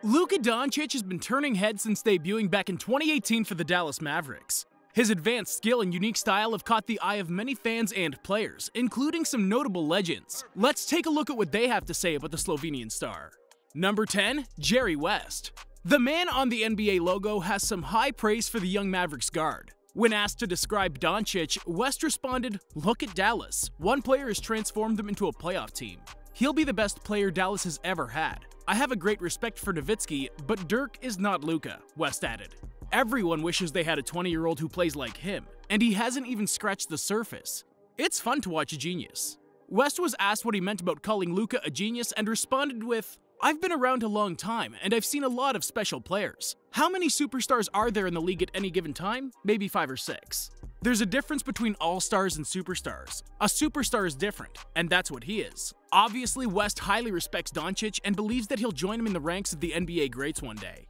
Luka Doncic has been turning heads since debuting back in 2018 for the Dallas Mavericks. His advanced skill and unique style have caught the eye of many fans and players, including some notable legends. Let's take a look at what they have to say about the Slovenian star. Number 10, Jerry West. The man on the NBA logo has some high praise for the young Mavericks guard. When asked to describe Doncic, West responded, "Look at Dallas. One player has transformed them into a playoff team. He'll be the best player Dallas has ever had. I have a great respect for Nowitzki, but Dirk is not Luka," West added. "Everyone wishes they had a 20-year-old who plays like him, and he hasn't even scratched the surface. It's fun to watch a genius." West was asked what he meant about calling Luka a genius and responded with, "I've been around a long time, and I've seen a lot of special players. How many superstars are there in the league at any given time? Maybe 5 or 6. There's a difference between all-stars and superstars. A superstar is different, and that's what he is." Obviously, West highly respects Doncic and believes that he'll join him in the ranks of the NBA greats one day.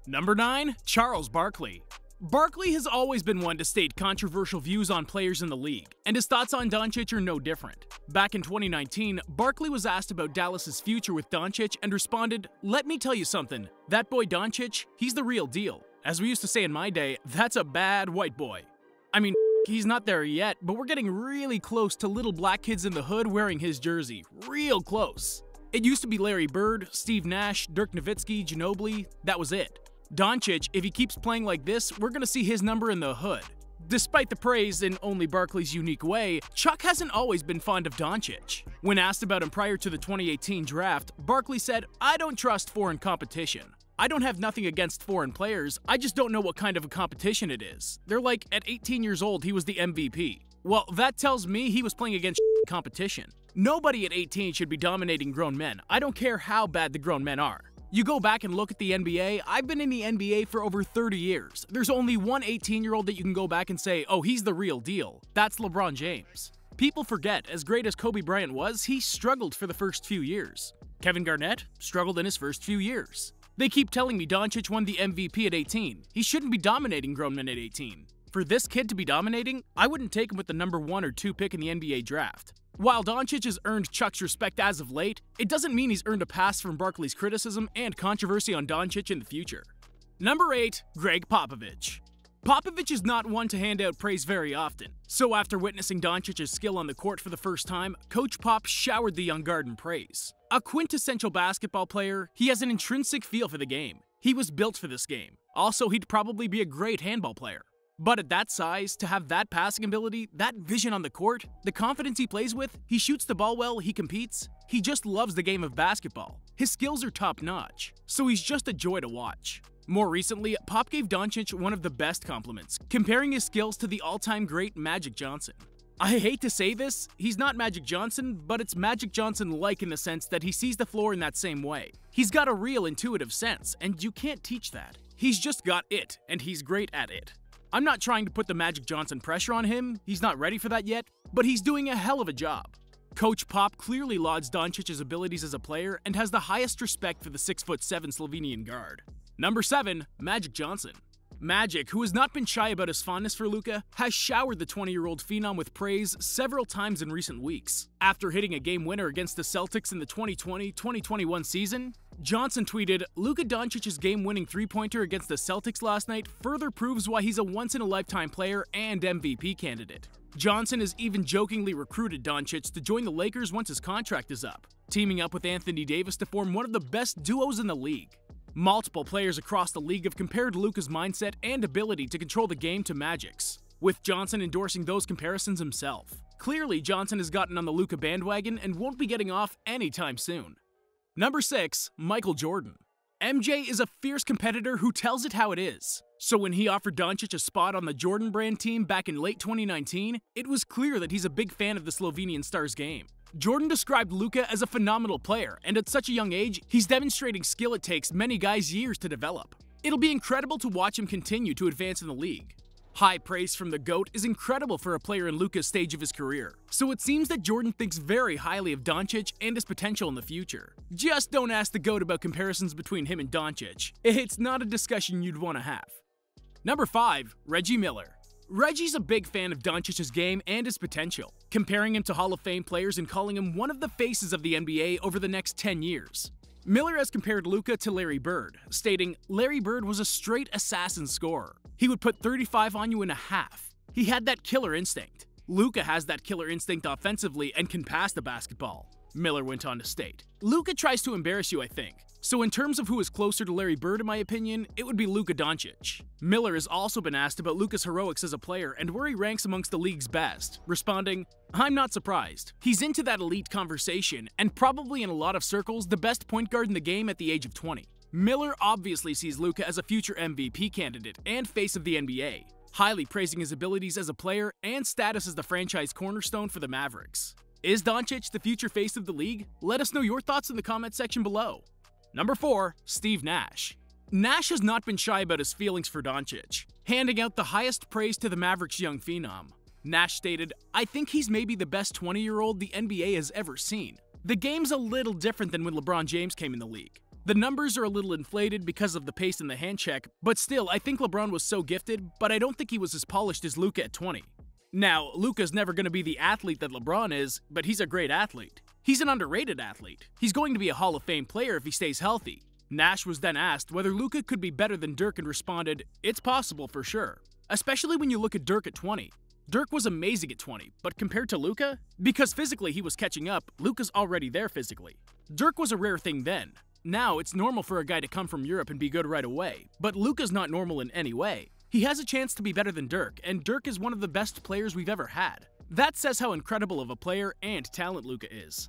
Number 9, Charles Barkley. Barkley has always been one to state controversial views on players in the league, and his thoughts on Doncic are no different. Back in 2019, Barkley was asked about Dallas's future with Doncic and responded, "Let me tell you something, that boy Doncic, he's the real deal. As we used to say in my day, that's a bad white boy. I mean, he's not there yet, but we're getting really close to little black kids in the hood wearing his jersey. Real close. It used to be Larry Bird, Steve Nash, Dirk Nowitzki, Ginobili, that was it. Doncic, if he keeps playing like this, we're gonna see his number in the hood." Despite the praise in only Barkley's unique way, Chuck hasn't always been fond of Doncic. When asked about him prior to the 2018 draft, Barkley said, "I don't trust foreign competition. I don't have nothing against foreign players, I just don't know what kind of a competition it is. They're like, at 18 years old, he was the MVP. Well, that tells me he was playing against competition. Nobody at 18 should be dominating grown men. I don't care how bad the grown men are. You go back and look at the NBA, I've been in the NBA for over 30 years. There's only one 18-year-old that you can go back and say, oh, he's the real deal. That's LeBron James. People forget, as great as Kobe Bryant was, he struggled for the first few years. Kevin Garnett struggled in his first few years. They keep telling me Doncic won the MVP at 18. He shouldn't be dominating grown men at 18. For this kid to be dominating, I wouldn't take him with the number 1 or 2 pick in the NBA draft. While Doncic has earned Chuck's respect as of late, it doesn't mean he's earned a pass from Barkley's criticism and controversy on Doncic in the future. Number 8, Gregg Popovich. Popovich is not one to hand out praise very often, so after witnessing Doncic's skill on the court for the first time, Coach Pop showered the young guard in praise. A quintessential basketball player, he has an intrinsic feel for the game. He was built for this game. Also, he'd probably be a great handball player. But at that size, to have that passing ability, that vision on the court, the confidence he plays with, he shoots the ball well, he competes, he just loves the game of basketball. His skills are top-notch, so he's just a joy to watch. More recently, Pop gave Doncic one of the best compliments, comparing his skills to the all-time great Magic Johnson. I hate to say this, he's not Magic Johnson, but it's Magic Johnson-like in the sense that he sees the floor in that same way. He's got a real intuitive sense, and you can't teach that. He's just got it, and he's great at it. I'm not trying to put the Magic Johnson pressure on him, he's not ready for that yet, but he's doing a hell of a job. Coach Pop clearly lauds Doncic's abilities as a player and has the highest respect for the 6'7" Slovenian guard. Number 7, Magic Johnson. Magic, who has not been shy about his fondness for Luka, has showered the 20-year-old phenom with praise several times in recent weeks. After hitting a game winner against the Celtics in the 2020-2021 season, Johnson tweeted, "Luka Doncic's game-winning three-pointer against the Celtics last night further proves why he's a once-in-a-lifetime player and MVP candidate." Johnson has even jokingly recruited Doncic to join the Lakers once his contract is up, teaming up with Anthony Davis to form one of the best duos in the league. Multiple players across the league have compared Luka's mindset and ability to control the game to Magic's, with Johnson endorsing those comparisons himself. Clearly, Johnson has gotten on the Luka bandwagon and won't be getting off anytime soon. Number 6, Michael Jordan. MJ is a fierce competitor who tells it how it is. So when he offered Doncic a spot on the Jordan brand team back in late 2019, it was clear that he's a big fan of the Slovenian star's game. Jordan described Luka as a phenomenal player, and at such a young age, he's demonstrating skill it takes many guys years to develop. It'll be incredible to watch him continue to advance in the league. High praise from the GOAT is incredible for a player in Luka's stage of his career, so it seems that Jordan thinks very highly of Doncic and his potential in the future. Just don't ask the GOAT about comparisons between him and Doncic. It's not a discussion you'd want to have. Number 5, Reggie Miller. Reggie's a big fan of Doncic's game and his potential, comparing him to Hall of Fame players and calling him one of the faces of the NBA over the next 10 years. Miller has compared Luka to Larry Bird, stating, "Larry Bird was a straight assassin scorer. He would put 35 on you in a half. He had that killer instinct. Luka has that killer instinct offensively and can pass the basketball." Miller went on to state, "Luka tries to embarrass you, I think. So in terms of who is closer to Larry Bird in my opinion, it would be Luka Doncic." Miller has also been asked about Luka's heroics as a player and where he ranks amongst the league's best, responding, "I'm not surprised. He's into that elite conversation and probably in a lot of circles the best point guard in the game at the age of 20. Miller obviously sees Luka as a future MVP candidate and face of the NBA, highly praising his abilities as a player and status as the franchise cornerstone for the Mavericks. Is Doncic the future face of the league? Let us know your thoughts in the comment section below. Number 4, Steve Nash. Nash has not been shy about his feelings for Doncic, handing out the highest praise to the Mavericks' young phenom. Nash stated, "I think he's maybe the best 20-year-old the NBA has ever seen. The game's a little different than when LeBron James came in the league. The numbers are a little inflated because of the pace and the hand check, but still, I think LeBron was so gifted, but I don't think he was as polished as Luka at 20. Now, Luka's never going to be the athlete that LeBron is, but he's a great athlete. He's an underrated athlete. He's going to be a Hall of Fame player if he stays healthy." Nash was then asked whether Luka could be better than Dirk and responded, "It's possible for sure. Especially when you look at Dirk at 20. Dirk was amazing at 20, but compared to Luka? Because physically he was catching up, Luka's already there physically. Dirk was a rare thing then. Now, it's normal for a guy to come from Europe and be good right away, but Luka's not normal in any way. He has a chance to be better than Dirk, and Dirk is one of the best players we've ever had. That says how incredible of a player and talent Luka is."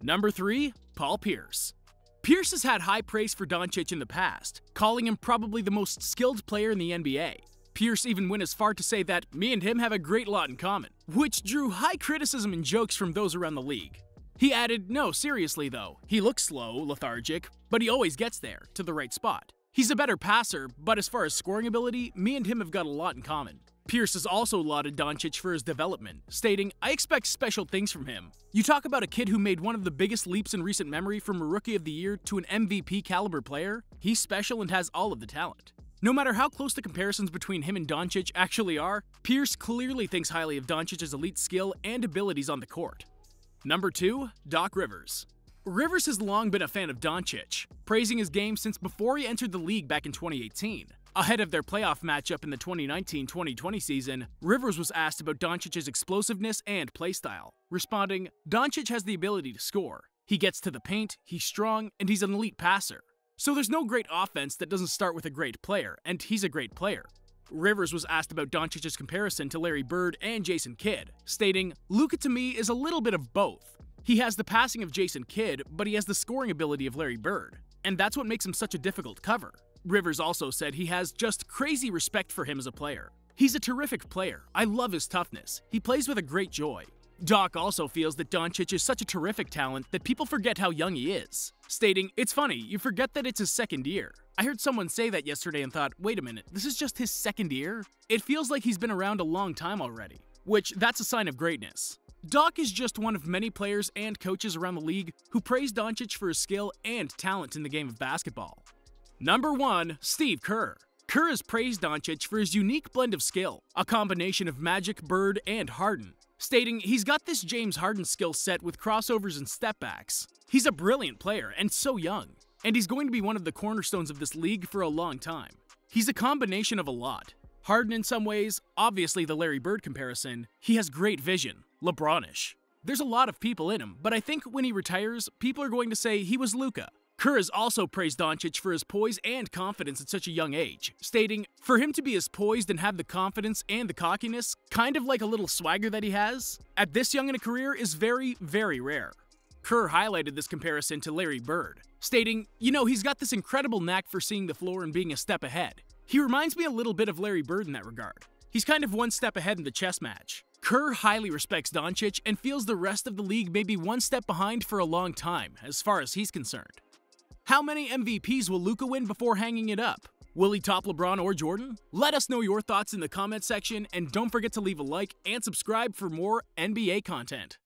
Number 3, Paul Pierce. Pierce has had high praise for Doncic in the past, calling him probably the most skilled player in the NBA. Pierce even went as far to say that "me and him have a great lot in common," which drew high criticism and jokes from those around the league. He added, "No, seriously though, he looks slow, lethargic, but he always gets there, to the right spot. He's a better passer, but as far as scoring ability, me and him have got a lot in common." Pierce has also lauded Doncic for his development, stating, "I expect special things from him. You talk about a kid who made one of the biggest leaps in recent memory from a Rookie of the Year to an MVP caliber player. He's special and has all of the talent." No matter how close the comparisons between him and Doncic actually are, Pierce clearly thinks highly of Doncic's elite skill and abilities on the court. Number 2, Doc Rivers. Rivers has long been a fan of Doncic, praising his game since before he entered the league back in 2018. Ahead of their playoff matchup in the 2019-2020 season, Rivers was asked about Doncic's explosiveness and playstyle, responding, "Doncic has the ability to score. He gets to the paint, he's strong, and he's an elite passer. So there's no great offense that doesn't start with a great player, and he's a great player." Rivers was asked about Doncic's comparison to Larry Bird and Jason Kidd, stating, "Luka to me is a little bit of both. He has the passing of Jason Kidd, but he has the scoring ability of Larry Bird, and that's what makes him such a difficult cover." Rivers also said he has just crazy respect for him as a player. "He's a terrific player. I love his toughness. He plays with a great joy." Doc also feels that Doncic is such a terrific talent that people forget how young he is, stating, "It's funny, you forget that it's his second year. I heard someone say that yesterday and thought, wait a minute, this is just his second year? It feels like he's been around a long time already," which that's a sign of greatness. Doc is just one of many players and coaches around the league who praise Doncic for his skill and talent in the game of basketball. Number 1, Steve Kerr. Kerr has praised Doncic for his unique blend of skill, a combination of Magic, Bird, and Harden, stating he's got this James Harden skill set with crossovers and stepbacks. He's a brilliant player and so young, and he's going to be one of the cornerstones of this league for a long time. He's a combination of a lot. Harden in some ways, obviously the Larry Bird comparison, he has great vision, LeBronish. There's a lot of people in him, but I think when he retires, people are going to say he was Luka. Kerr has also praised Doncic for his poise and confidence at such a young age, stating, "For him to be as poised and have the confidence and the cockiness, kind of like a little swagger that he has, at this young in a career is very, very rare." Kerr highlighted this comparison to Larry Bird, stating, he's got this incredible knack for seeing the floor and being a step ahead. He reminds me a little bit of Larry Bird in that regard. He's kind of one step ahead in the chess match." Kerr highly respects Doncic and feels the rest of the league may be one step behind for a long time, as far as he's concerned. How many MVPs will Luka win before hanging it up? Will he top LeBron or Jordan? Let us know your thoughts in the comment section, and don't forget to leave a like and subscribe for more NBA content.